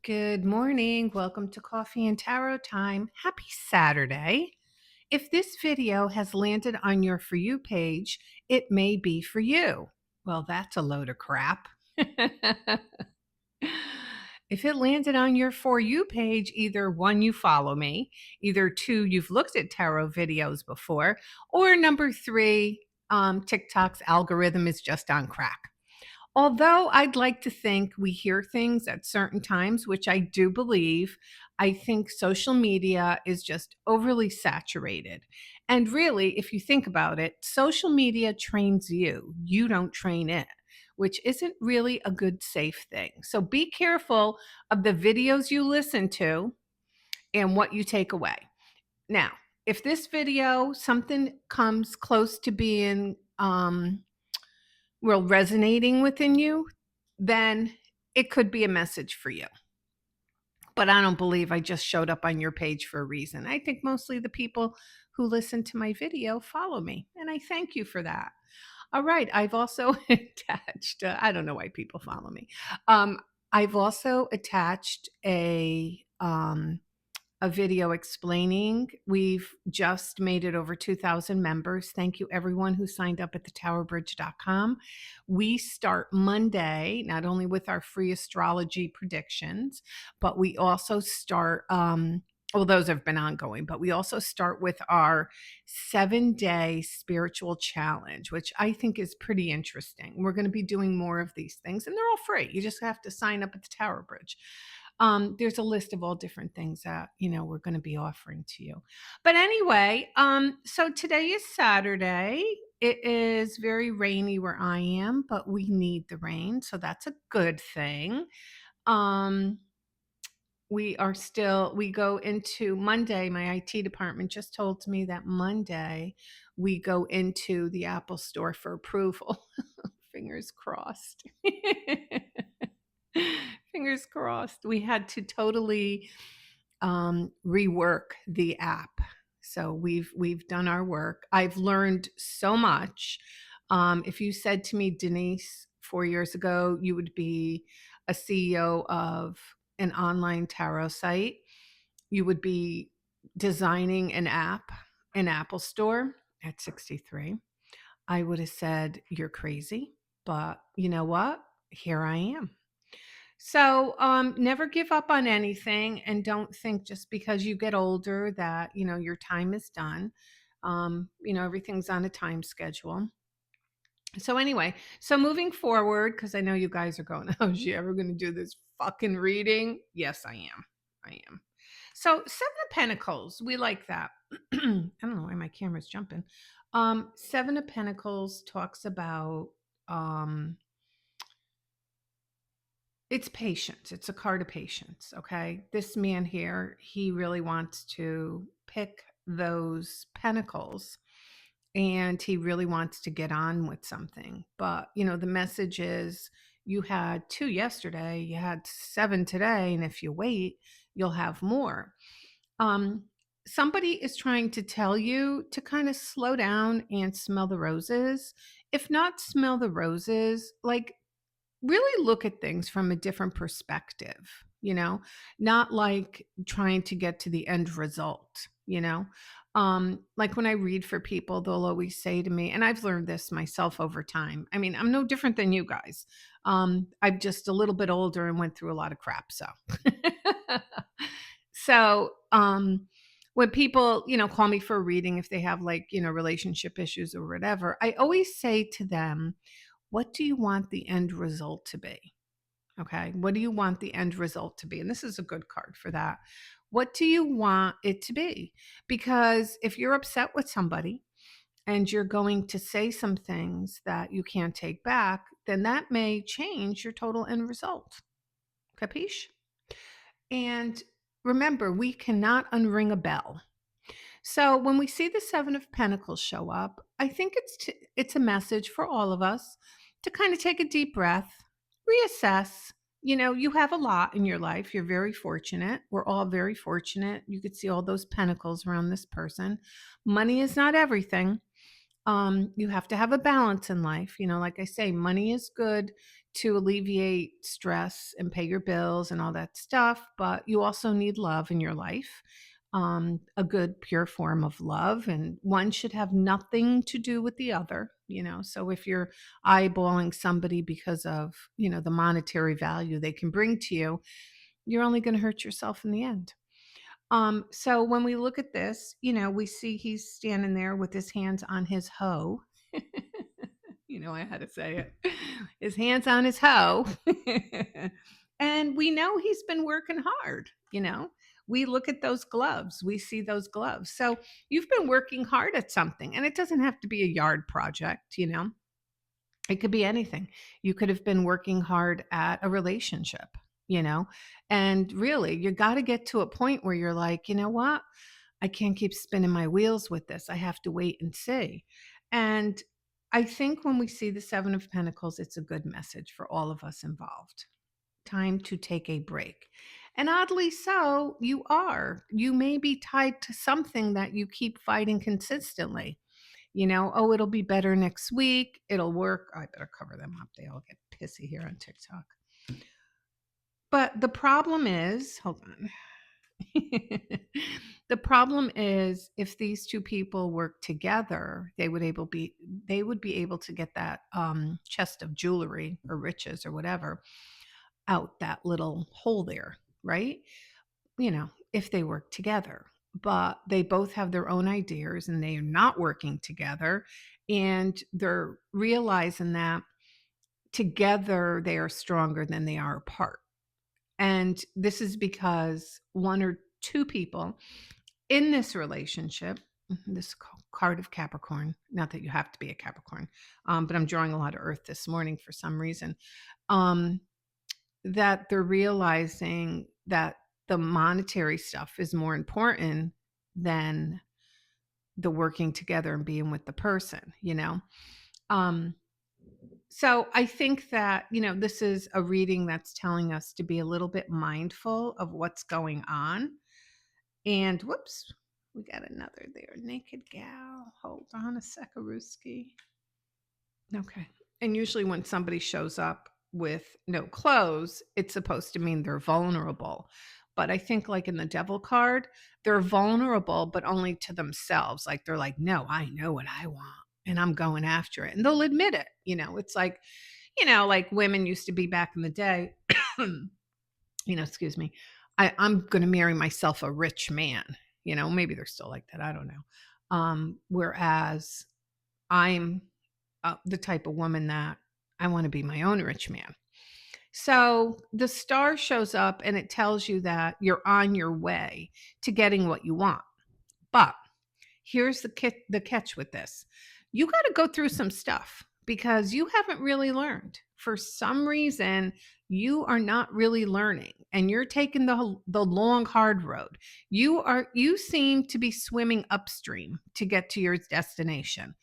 Good morning. Welcome to Coffee and Tarot Time. Happy Saturday. If this video has landed on your For You page, it may be for you. Well, that's a load of crap. If it landed on your For You page, either one, you follow me, either two, you've looked at tarot videos before, or number three, TikTok's algorithm is just on crack. Although I'd like to think we hear things at certain times, which I do believe, I think social media is just overly saturated. And really, if you think about it, social media trains you, you don't train it, which isn't really a good, safe thing. So be careful of the videos you listen to and what you take away. Now, if this video, something comes close to being, resonating within you, then it could be a message for you. But I don't believe I just showed up on your page for a reason. I think mostly the people who listen to my video follow me, and I thank you for that. All right, I've also attached, I don't know why people follow me. Um, I've also attached a video explaining. We've just made it over 2,000 members. Thank you, everyone who signed up at thetowerbridge.com. We start Monday, not only with our free astrology predictions, but we also start, well, those have been ongoing, but we also start with our 7-day spiritual challenge, which I think is pretty interesting. We're going to be doing more of these things, and they're all free. You just have to sign up at the Tower Bridge. There's a list of all different things that, we're going to be offering to you. But anyway, so today is Saturday. It is very rainy where I am, but we need the rain, so that's a good thing. Um, we go into Monday. My IT department just told me that Monday we go into the Apple store for approval. Fingers crossed. Fingers crossed. We had to totally rework the app. So we've done our work. I've learned so much. If you said to me, Denise, 4 years ago, you would be a CEO of an online tarot site, you would be designing an app, an Apple store at 63, I would have said, you're crazy. But you know what? Here I am. So never give up on anything, and don't think just because you get older that, your time is done. Everything's on a time schedule. So anyway, so moving forward, because I know you guys are going, oh, is she ever going to do this fucking reading? Yes, I am. I am. So 7 of Pentacles, we like that. I don't know why my camera's jumping. 7 of Pentacles talks about it's patience. It's a card of patience. Okay. This man here, he really wants to pick those pentacles, and he really wants to get on with something. But, the message is, you had 2 yesterday, you had 7 today, and if you wait, you'll have more. Somebody is trying to tell you to kind of slow down and smell the roses. If not smell the roses, like, really look at things from a different perspective, not like trying to get to the end result. Like when I read for people, they'll always say to me, and I've learned this myself over time. I mean, I'm no different than you guys. I'm just a little bit older and went through a lot of crap. So when people, call me for a reading, if they have like, relationship issues or whatever, I always say to them, what do you want the end result to be? Okay. What do you want the end result to be? And this is a good card for that. What do you want it to be? Because if you're upset with somebody and you're going to say some things that you can't take back, then that may change your total end result. Capiche? And remember, we cannot unring a bell. So when we see the 7 of Pentacles show up, I think it's a message for all of us to kind of take a deep breath, reassess. You have a lot in your life. You're very fortunate. We're all very fortunate. You could see all those pentacles around this person. Money is not everything. You have to have a balance in life. Like I say, money is good to alleviate stress and pay your bills and all that stuff, but you also need love in your life, a good, pure form of love. And one should have nothing to do with the other. So if you're eyeballing somebody because of the monetary value they can bring to you, you're only going to hurt yourself in the end. So when we look at this, we see he's standing there with his hands on his hoe. I had to say it. His hands on his hoe. And we know he's been working hard. We look at those gloves, we see those gloves. So you've been working hard at something, and it doesn't have to be a yard project. It could be anything. You could have been working hard at a relationship, and really, you got to get to a point where you're like, you know what? I can't keep spinning my wheels with this. I have to wait and see. And I think when we see the Seven of Pentacles, it's a good message for all of us involved. Time to take a break. And oddly so, you are. You may be tied to something that you keep fighting consistently. Oh, it'll be better next week. It'll work. I better cover them up. They all get pissy here on TikTok. But the problem is, hold on. The problem is if these two people work together, they would be able to get that chest of jewelry or riches or whatever out that little hole there, right? If they work together. But they both have their own ideas and they are not working together. And they're realizing that together they are stronger than they are apart. And this is because one or two people in this relationship, this card of Capricorn, not that you have to be a Capricorn, but I'm drawing a lot of Earth this morning for some reason, that they're realizing that the monetary stuff is more important than the working together and being with the person. Um, so I think that this is a reading that's telling us to be a little bit mindful of what's going on. And whoops, we got another there. Naked gal. Hold on a second, Okay. And usually when somebody shows up with no clothes, it's supposed to mean they're vulnerable. But I think like in the devil card, they're vulnerable, but only to themselves. Like they're like, no, I know what I want and I'm going after it. And they'll admit it. It's like women used to be back in the day, excuse me. I'm going to marry myself a rich man. Maybe they're still like that. I don't know. Whereas I'm the type of woman that I want to be my own rich man. So the star shows up and it tells you that you're on your way to getting what you want. But here's the catch with this. You got to go through some stuff because you haven't really learned. For some reason, you are not really learning and you're taking the long hard road. You seem to be swimming upstream to get to your destination.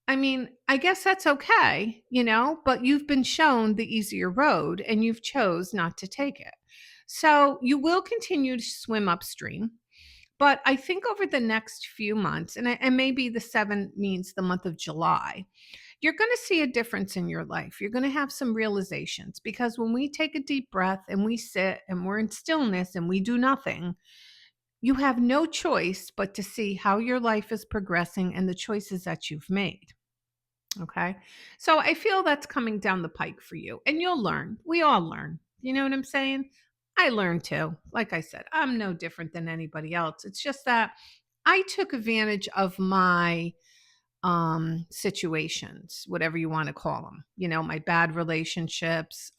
I mean, I guess that's okay, but you've been shown the easier road and you've chose not to take it. So you will continue to swim upstream. But I think over the next few months, and maybe the 7 means the month of July, you're going to see a difference in your life. You're going to have some realizations because when we take a deep breath and we sit and we're in stillness and we do nothing, you have no choice but to see how your life is progressing and the choices that you've made. Okay. So I feel that's coming down the pike for you and you'll learn. We all learn. You know what I'm saying? I learned too. Like I said, I'm no different than anybody else. It's just that I took advantage of my situations, whatever you want to call them, my bad relationships,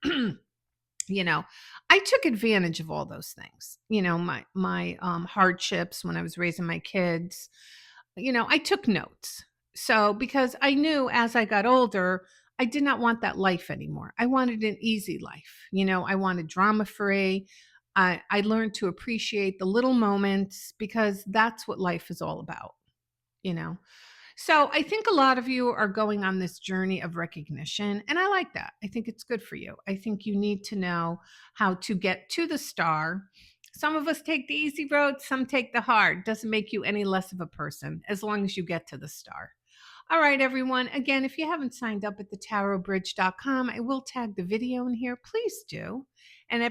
you know, I took advantage of all those things, my hardships when I was raising my kids, I took notes. So, because I knew as I got older, I did not want that life anymore. I wanted an easy life. I wanted drama free. I learned to appreciate the little moments because that's what life is all about, you know. So I think a lot of you are going on this journey of recognition, and I like that. I think it's good for you. I think you need to know how to get to the star Some of us take the easy road, some take the hard. Doesn't make you any less of a person as long as you get to the star. All right, everyone. Again, if you haven't signed up at thetarotbridge.com, I will tag the video in here. Please do.